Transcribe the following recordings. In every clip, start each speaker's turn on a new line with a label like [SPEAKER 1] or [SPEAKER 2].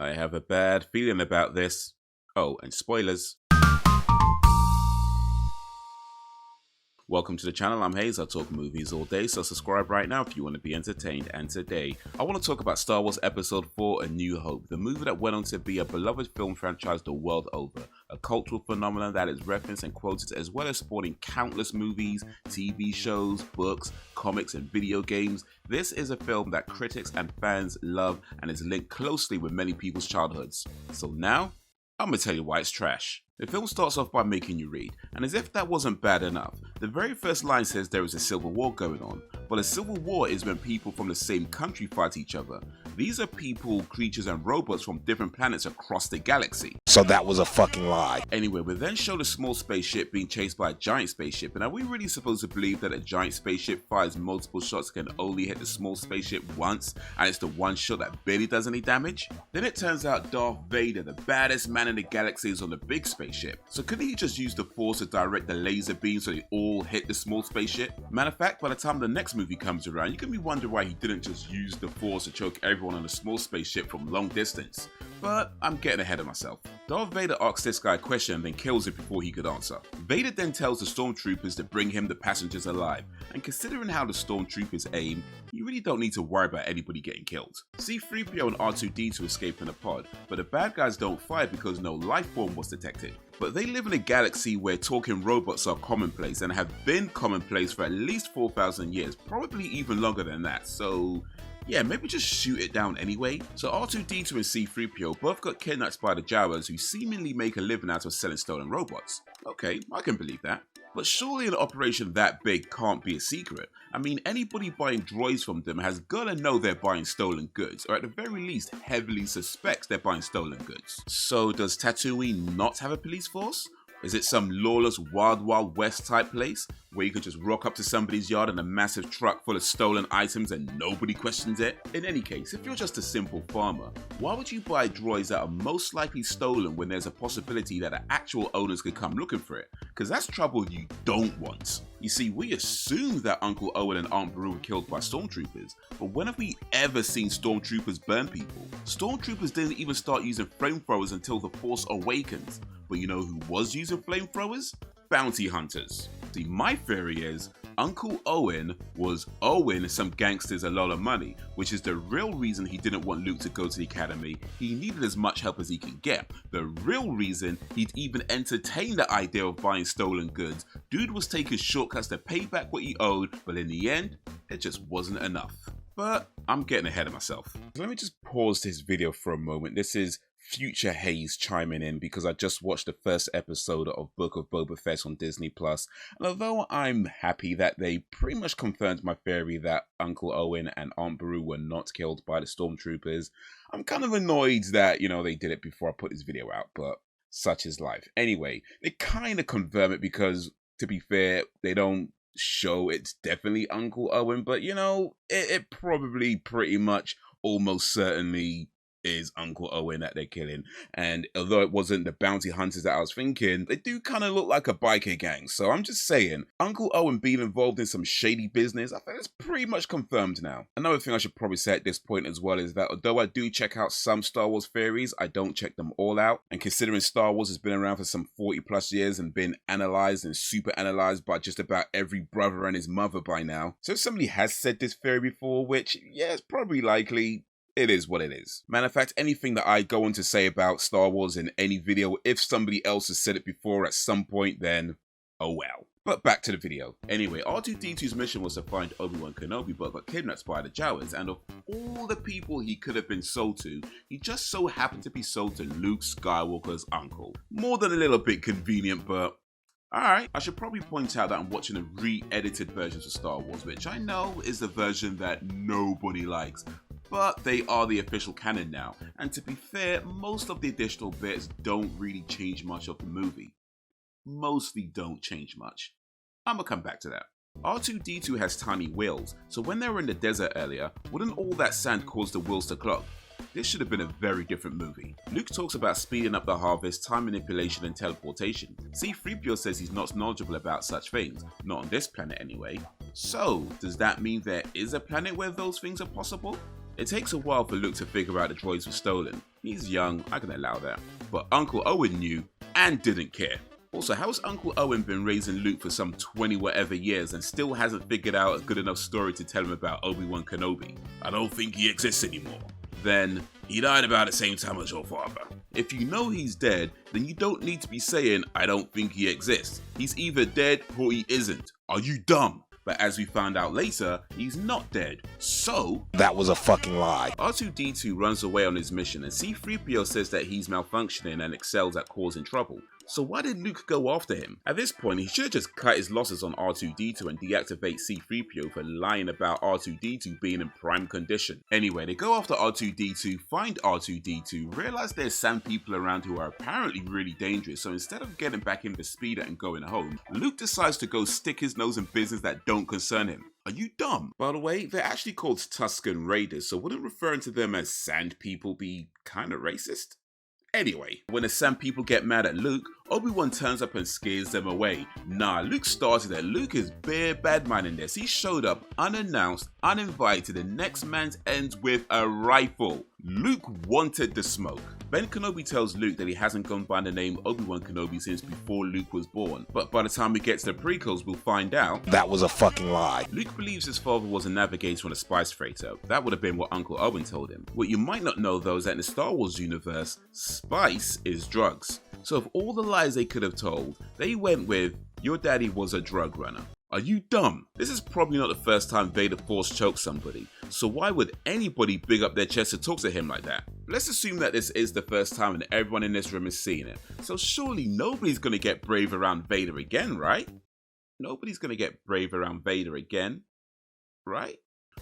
[SPEAKER 1] I have a bad feeling about this. Oh, and spoilers. Welcome to the channel, I'm Hayes, I talk movies all day, so subscribe right now if you want to be entertained. And today, I want to talk about Star Wars Episode 4, A New Hope, the movie that went on to be a beloved film franchise the world over, a cultural phenomenon that is referenced and quoted as well as spawning countless movies, TV shows, books, comics, and video games. This is a film that critics and fans love and is linked closely with many people's childhoods. So now, I'm going to tell you why it's trash. The film starts off by making you read, and as if that wasn't bad enough, the very first line says there is a civil war going on, but a civil war is when people from the same country fight each other. These are people, creatures, and robots from different planets across the galaxy.
[SPEAKER 2] So that was a fucking lie.
[SPEAKER 1] Anyway, we then show the small spaceship being chased by a giant spaceship, and are we really supposed to believe that a giant spaceship fires multiple shots and can only hit the small spaceship once, and it's the one shot that barely does any damage? Then it turns out Darth Vader, the baddest man in the galaxy, is on the big spaceship. So couldn't he just use the Force to direct the laser beam so they all hit the small spaceship? Matter of fact, by the time the next movie comes around, you can be wondering why he didn't just use the Force to choke everyone on the small spaceship from long distance. But I'm getting ahead of myself. Darth Vader asks this guy a question and then kills him before he could answer. Vader then tells the stormtroopers to bring him the passengers alive, and considering how the stormtroopers aim, you really don't need to worry about anybody getting killed. C-3PO and R2-D2 escape in a pod, but the bad guys don't fire because no life form was detected. But they live in a galaxy where talking robots are commonplace and have been commonplace for at least 4,000 years, probably even longer than that, so yeah, maybe just shoot it down anyway. So R2-D2 and C-3PO both got kidnapped by the Jawas, who seemingly make a living out of selling stolen robots. Okay, I can believe that. But surely an operation that big can't be a secret. I mean, anybody buying droids from them has gotta know they're buying stolen goods, or at the very least heavily suspects they're buying stolen goods. So does Tatooine not have a police force? Is it some lawless Wild West type place where you could just rock up to somebody's yard in a massive truck full of stolen items and nobody questions it? In any case, if you're just a simple farmer, why would you buy droids that are most likely stolen when there's a possibility that the actual owners could come looking for it? Because that's trouble you don't want. You see, we assume that Uncle Owen and Aunt Beru were killed by stormtroopers, but when have we ever seen stormtroopers burn people? Stormtroopers didn't even start using flamethrowers until the Force Awakens. But you know who was using flamethrowers? Bounty hunters. See, my theory is Uncle Owen was owing some gangsters a lot of money, which is the real reason he didn't want Luke to go to the academy. He needed as much help as he could get. The real reason he'd even entertained the idea of buying stolen goods. Dude was taking shortcuts to pay back what he owed, but in the end, it just wasn't enough. But I'm getting ahead of myself. Let me just pause this video for a moment. This is Future Hayes chiming in because I just watched the first episode of Book of Boba Fett on Disney+, and although I'm happy that they pretty much confirmed my theory that Uncle Owen and Aunt Beru were not killed by the stormtroopers, I'm kind of annoyed that, they did it before I put this video out, but such is life. Anyway, they kind of confirm it because, to be fair, they don't show it's definitely Uncle Owen, but it probably pretty much almost certainly is Uncle Owen that they're killing. And although it wasn't the bounty hunters that I was thinking, they do kind of look like a biker gang. So I'm just saying, Uncle Owen being involved in some shady business, I think it's pretty much confirmed now. Another thing I should probably say at this point as well is that although I do check out some Star Wars theories, I don't check them all out. And considering Star Wars has been around for some 40 plus years and been analyzed and super analyzed by just about every brother and his mother by now. So if somebody has said this theory before, which, yeah, it's probably likely, it is what it is. Matter of fact, anything that I go on to say about Star Wars in any video, if somebody else has said it before at some point, then oh well. But back to the video. Anyway, R2-D2's mission was to find Obi-Wan Kenobi, but got kidnapped by the Jawas, and of all the people he could have been sold to, he just so happened to be sold to Luke Skywalker's uncle. More than a little bit convenient, but alright. I should probably point out that I'm watching the re-edited versions of Star Wars, which I know is the version that nobody likes, but they are the official canon now, and to be fair, most of the additional bits don't really change much of the movie. Mostly don't change much. I'm gonna come back to that. R2-D2 has tiny wheels, so when they were in the desert earlier, wouldn't all that sand cause the wheels to clog? This should have been a very different movie. Luke talks about speeding up the harvest, time manipulation, and teleportation. C-3PO says he's not knowledgeable about such things, not on this planet anyway. So, does that mean there is a planet where those things are possible? It takes a while for Luke to figure out the droids were stolen, He's young, I can allow that. But Uncle Owen knew and didn't care. Also, how has Uncle Owen been raising Luke for some 20 whatever years and still hasn't figured out a good enough story to tell him about Obi-Wan Kenobi? I don't think he exists anymore. Then, he died about the same time as your father. If you know he's dead, then you don't need to be saying, I don't think he exists. He's either dead or he isn't. Are you dumb? But as we found out later, he's not dead. So,
[SPEAKER 2] that was a fucking lie.
[SPEAKER 1] R2-D2 runs away on his mission and C-3PO says that he's malfunctioning and excels at causing trouble. So why did Luke go after him? At this point, he should have just cut his losses on R2-D2 and deactivate C-3PO for lying about R2-D2 being in prime condition. Anyway, they go after R2-D2, find R2-D2, realize there's sand people around who are apparently really dangerous, so instead of getting back in the speeder and going home, Luke decides to go stick his nose in business that don't concern him. Are you dumb? By the way, they're actually called Tusken Raiders, so wouldn't referring to them as sand people be kinda racist? Anyway, when the Sand people get mad at Luke, Obi-Wan turns up and scares them away. Nah, Luke started it. Luke is bare bad man in this. He showed up unannounced, uninvited, the next man's ends with a rifle. Luke wanted the smoke. Ben Kenobi tells Luke that he hasn't gone by the name Obi-Wan Kenobi since before Luke was born, but by the time we get to the prequels, we'll find out
[SPEAKER 2] that was a fucking lie.
[SPEAKER 1] Luke believes his father was a navigator on a spice freighter. That would have been what Uncle Owen told him. What you might not know though is that in the Star Wars universe, spice is drugs. So of all the lies they could have told, they went with, your daddy was a drug runner. Are you dumb? This is probably not the first time Vader force choked somebody, so why would anybody big up their chest to talk to him like that? Let's assume that this is the first time and everyone in this room is seeing it, so surely nobody's gonna get brave around Vader again, right? Nobody's gonna get brave around Vader again, right?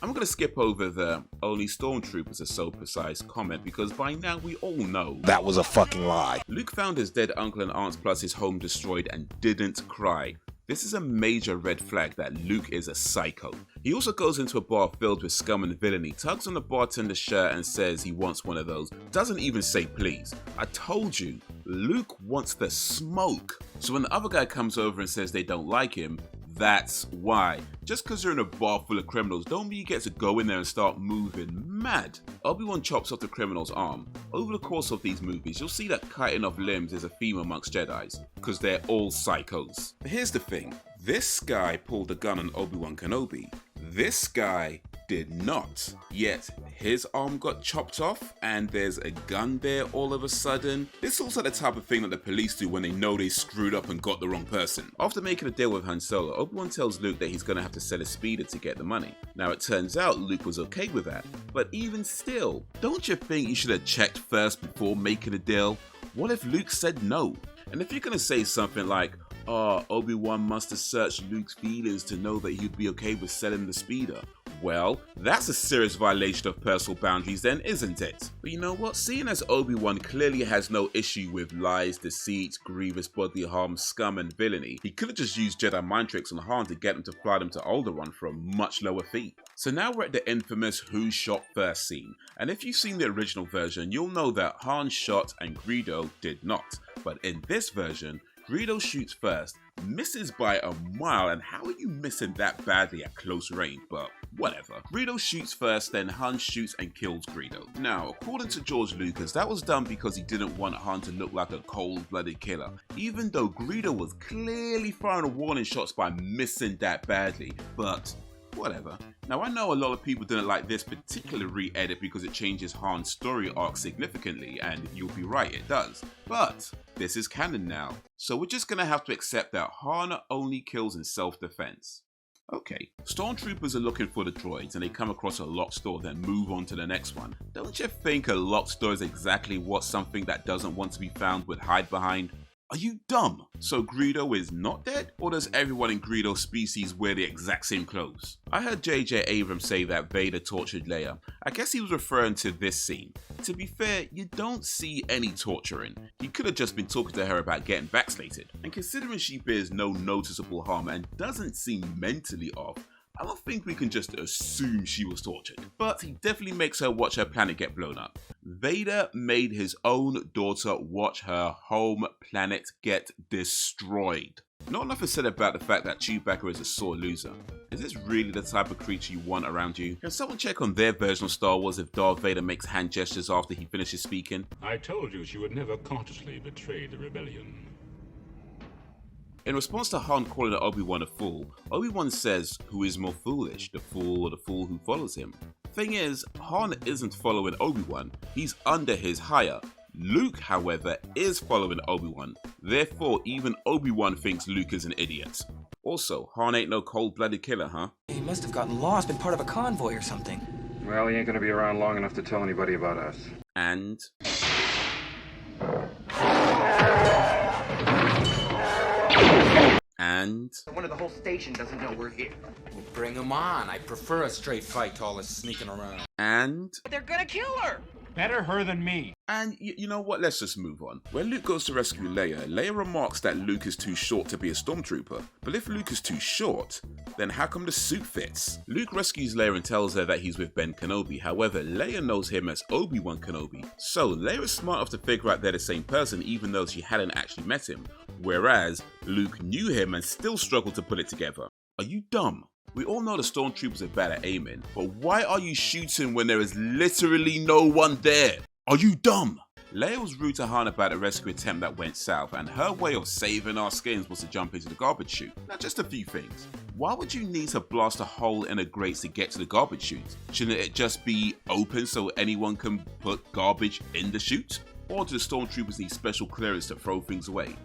[SPEAKER 1] I'm gonna skip over the only stormtroopers are so precise comment because by now we all know
[SPEAKER 2] that was a fucking lie.
[SPEAKER 1] Luke found his dead uncle and aunts plus his home destroyed and didn't cry. This is a major red flag that Luke is a psycho. He also goes into a bar filled with scum and villainy, tugs on the bartender's shirt and says he wants one of those, doesn't even say please. I told you, Luke wants the smoke. So when the other guy comes over and says they don't like him, that's why. Just because you're in a bar full of criminals don't mean you get to go in there and start moving mad. Obi-Wan chops off the criminal's arm. Over the course of these movies, you'll see that cutting off limbs is a theme amongst Jedis, because they're all psychos. But here's the thing, this guy pulled a gun on Obi-Wan Kenobi. This guy did not. Yet his arm got chopped off and there's a gun there all of a sudden. This looks like the type of thing that the police do when they know they screwed up and got the wrong person. After making a deal with Han Solo, Obi-Wan tells Luke that he's gonna have to sell a speeder to get the money. Now it turns out Luke was okay with that, but even still, don't you think you should have checked first before making a deal? What if Luke said no? And if you're gonna say something like, oh, Obi-Wan must have searched Luke's feelings to know that he'd be okay with selling the speeder. Well, that's a serious violation of personal boundaries then, isn't it? But you know what, seeing as Obi-Wan clearly has no issue with lies, deceit, grievous bodily harm, scum and villainy, he could have just used Jedi mind tricks on Han to get him to fly them to Alderaan for a much lower fee. So now we're at the infamous who shot first scene, and if you've seen the original version, you'll know that Han shot and Greedo did not. But in this version, Greedo shoots first, misses by a mile, and how are you missing that badly at close range? But whatever. Greedo shoots first, then Han shoots and kills Greedo. Now, according to George Lucas, that was done because he didn't want Han to look like a cold-blooded killer, even though Greedo was clearly firing warning shots by missing that badly, but whatever. Now I know a lot of people didn't like this particular re-edit because it changes Han's story arc significantly, and you'll be right, it does. But this is canon now, so we're just gonna have to accept that Han only kills in self-defense. Okay, stormtroopers are looking for the droids and they come across a locked door, then move on to the next one. Don't you think a locked door is exactly what something that doesn't want to be found would hide behind? Are you dumb? So Greedo is not dead? Or does everyone in Greedo's species wear the exact same clothes? I heard J.J. Abrams say that Vader tortured Leia. I guess he was referring to this scene. To be fair, you don't see any torturing. He could have just been talking to her about getting vaccinated. And considering she bears no noticeable harm and doesn't seem mentally off, I don't think we can just assume she was tortured. But he definitely makes her watch her planet get blown up. Vader made his own daughter watch her home planet get destroyed. Not enough is said about the fact that Chewbacca is a sore loser. Is this really the type of creature you want around you? Can someone check on their version of Star Wars if Darth Vader makes hand gestures after he finishes speaking?
[SPEAKER 3] I told you she would never consciously betray the rebellion.
[SPEAKER 1] In response to Han calling Obi-Wan a fool, Obi-Wan says, who is more foolish, the fool or the fool who follows him? Thing is, Han isn't following Obi-Wan, he's under his hire. Luke, however, is following Obi-Wan, therefore even Obi-Wan thinks Luke is an idiot. Also, Han ain't no cold-blooded killer, huh?
[SPEAKER 4] He must have gotten lost, been part of a convoy or something.
[SPEAKER 5] Well, he ain't gonna be around long enough to tell anybody about us.
[SPEAKER 1] And...
[SPEAKER 6] I wonder the whole station doesn't know we're here.
[SPEAKER 7] Well, bring him on. I prefer a straight fight to all this sneaking around.
[SPEAKER 1] And...
[SPEAKER 6] But they're gonna kill her!
[SPEAKER 3] Better her than me.
[SPEAKER 1] And you know what, let's just move on. When Luke goes to rescue Leia, Leia remarks that Luke is too short to be a stormtrooper. But if Luke is too short, then how come the suit fits? Luke rescues Leia and tells her that he's with Ben Kenobi, however, Leia knows him as Obi-Wan Kenobi. So Leia is smart enough to figure out they're the same person even though she hadn't actually met him. Whereas, Luke knew him and still struggled to put it together. Are you dumb? We all know the stormtroopers are bad at aiming, but why are you shooting when there is literally no one there? Are you dumb? Leia was rude to Han about a rescue attempt that went south, and her way of saving our skins was to jump into the garbage chute. Now just a few things. Why would you need to blast a hole in a grate to get to the garbage chute? Shouldn't it just be open so anyone can put garbage in the chute? Or do the stormtroopers need special clearance to throw things away?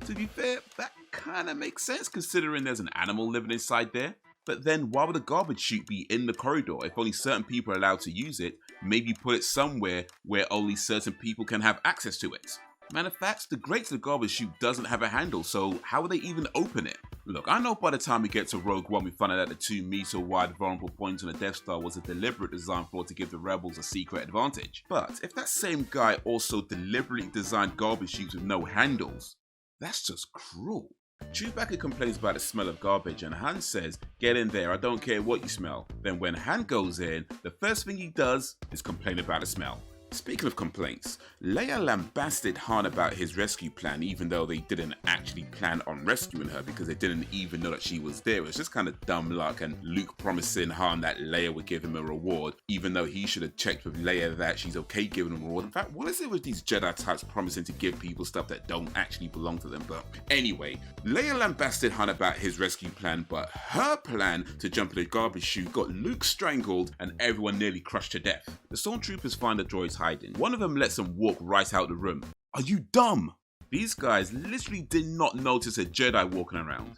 [SPEAKER 1] To be fair, that kinda makes sense considering there's an animal living inside there. But then why would a garbage chute be in the corridor if only certain people are allowed to use it? Maybe put it somewhere where only certain people can have access to it. Matter of fact, the grate to the garbage chute doesn't have a handle, so how would they even open it? Look, I know by the time we get to Rogue One we find out that the 2-meter wide vulnerable point on the Death Star was a deliberate design flaw to give the rebels a secret advantage. But if that same guy also deliberately designed garbage chutes with no handles, that's just cruel. Chewbacca complains about the smell of garbage and Han says, "Get in there, I don't care what you smell." Then when Han goes in, the first thing he does is complain about the smell. Speaking of complaints, Leia lambasted Han about his rescue plan even though they didn't actually plan on rescuing her because they didn't even know that she was there. It was just kind of dumb luck and Luke promising Han that Leia would give him a reward even though he should have checked with Leia that she's okay giving him a reward. In fact, what is it with these Jedi types promising to give people stuff that don't actually belong to them? But anyway, Leia lambasted Han about his rescue plan, but her plan to jump in the garbage chute got Luke strangled and everyone nearly crushed to death. The stormtroopers find the droids hiding. One of them lets them walk right out the room. Are you dumb? These guys literally did not notice a Jedi walking around.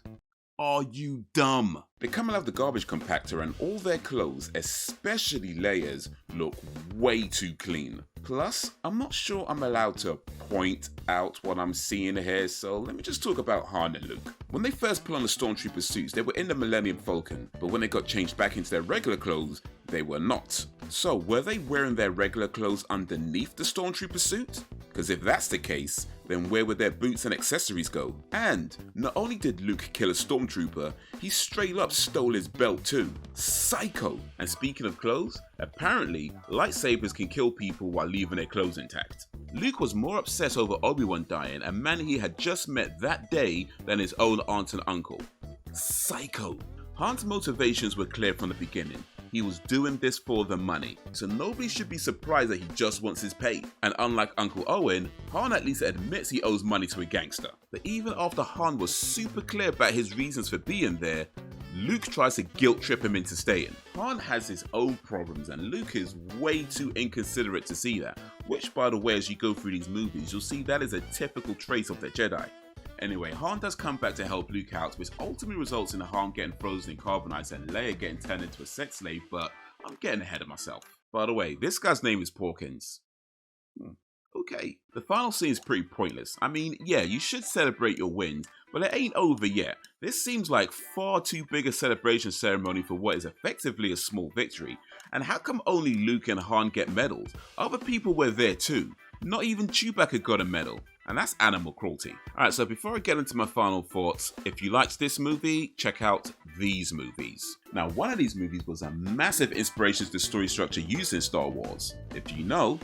[SPEAKER 1] Are you dumb? They come out of the garbage compactor and all their clothes, especially Leia's, look way too clean. Plus, I'm not sure I'm allowed to point out what I'm seeing here, so let me just talk about Han and Luke. When they first put on the Stormtrooper suits, they were in the Millennium Falcon, but when they got changed back into their regular clothes, they were not. So, were they wearing their regular clothes underneath the Stormtrooper suit? Because if that's the case, then where would their boots and accessories go? And not only did Luke kill a stormtrooper, he straight up stole his belt too. Psycho! And speaking of clothes, apparently lightsabers can kill people while leaving their clothes intact. Luke was more upset over Obi-Wan dying, a man he had just met that day, than his own aunt and uncle. Psycho! Han's motivations were clear from the beginning. He was doing this for the money, so nobody should be surprised that he just wants his pay. And unlike Uncle Owen, Han at least admits he owes money to a gangster. But even after Han was super clear about his reasons for being there, Luke tries to guilt trip him into staying. Han has his own problems and Luke is way too inconsiderate to see that, which by the way as you go through these movies you'll see that is a typical trait of the Jedi. Anyway, Han does come back to help Luke out, which ultimately results in Han getting frozen and carbonized and Leia getting turned into a sex slave, but I'm getting ahead of myself. By the way, this guy's name is Porkins. Okay, the final scene is pretty pointless. I mean, yeah, you should celebrate your wins, but it ain't over yet. This seems like far too big a celebration ceremony for what is effectively a small victory. And how come only Luke and Han get medals? Other people were there too. Not even Chewbacca got a medal. And that's animal cruelty. Alright, so before I get into my final thoughts, if you liked this movie, check out these movies. Now, one of these movies was a massive inspiration to the story structure used in Star Wars. If you know,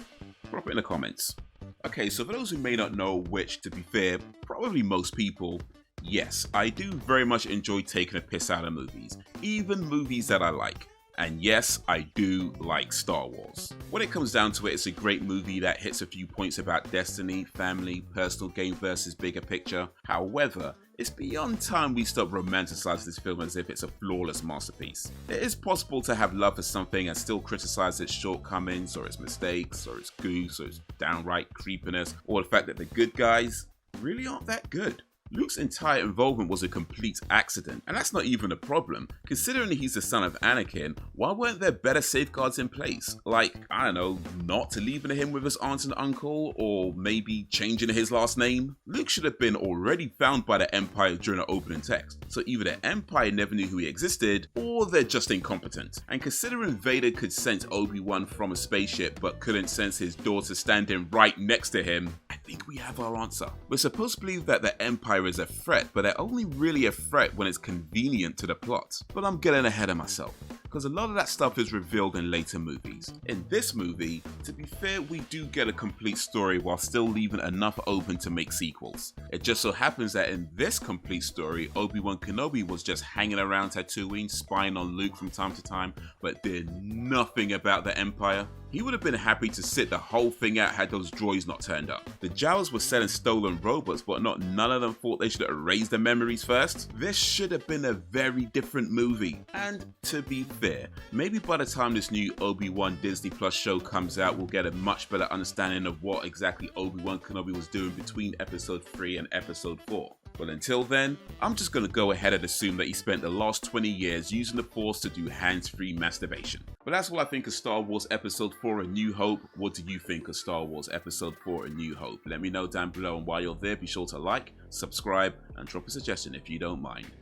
[SPEAKER 1] drop it in the comments. Okay, so for those who may not know, which to be fair, probably most people, Yes, I do very much enjoy taking a piss out of movies, even movies that I like. And yes, I do like Star Wars. When it comes down to it, it's a great movie that hits a few points about destiny, family, personal gain versus bigger picture. However, it's beyond time we stop romanticizing this film as if it's a flawless masterpiece. It is possible to have love for something and still criticize its shortcomings, or its mistakes, or its goofs, or its downright creepiness, or the fact that the good guys really aren't that good. Luke's entire involvement was a complete accident, and that's not even a problem. Considering he's the son of Anakin, why weren't there better safeguards in place? Like, I don't know, not leaving him with his aunt and uncle, or maybe changing his last name? Luke should have been already found by the Empire during the opening text, so either the Empire never knew he existed, or they're just incompetent. And considering Vader could sense Obi-Wan from a spaceship but couldn't sense his daughter standing right next to him, I think we have our answer. We're supposed to believe that the Empire is a threat, but they're only really a threat when it's convenient to the plot. But I'm getting ahead of myself, because a lot of that stuff is revealed in later movies. In this movie, to be fair, we do get a complete story while still leaving enough open to make sequels. It just so happens that in this complete story, Obi-Wan Kenobi was just hanging around Tatooine, spying on Luke from time to time, but did nothing about the Empire. He would have been happy to sit the whole thing out had those droids not turned up. The Jawas were selling stolen robots, but none of them thought they should erase the memories first. This should have been a very different movie. And to be fair, maybe by the time this new Obi-Wan Disney Plus show comes out, we'll get a much better understanding of what exactly Obi-Wan Kenobi was doing between episode 3 and episode 4. But until then, I'm just gonna go ahead and assume that he spent the last 20 years using the Force to do hands-free masturbation. But that's what I think of Star Wars Episode 4 A New Hope. What do you think of Star Wars Episode 4 A New Hope? Let me know down below, and while you're there, be sure to like, subscribe, and drop a suggestion if you don't mind.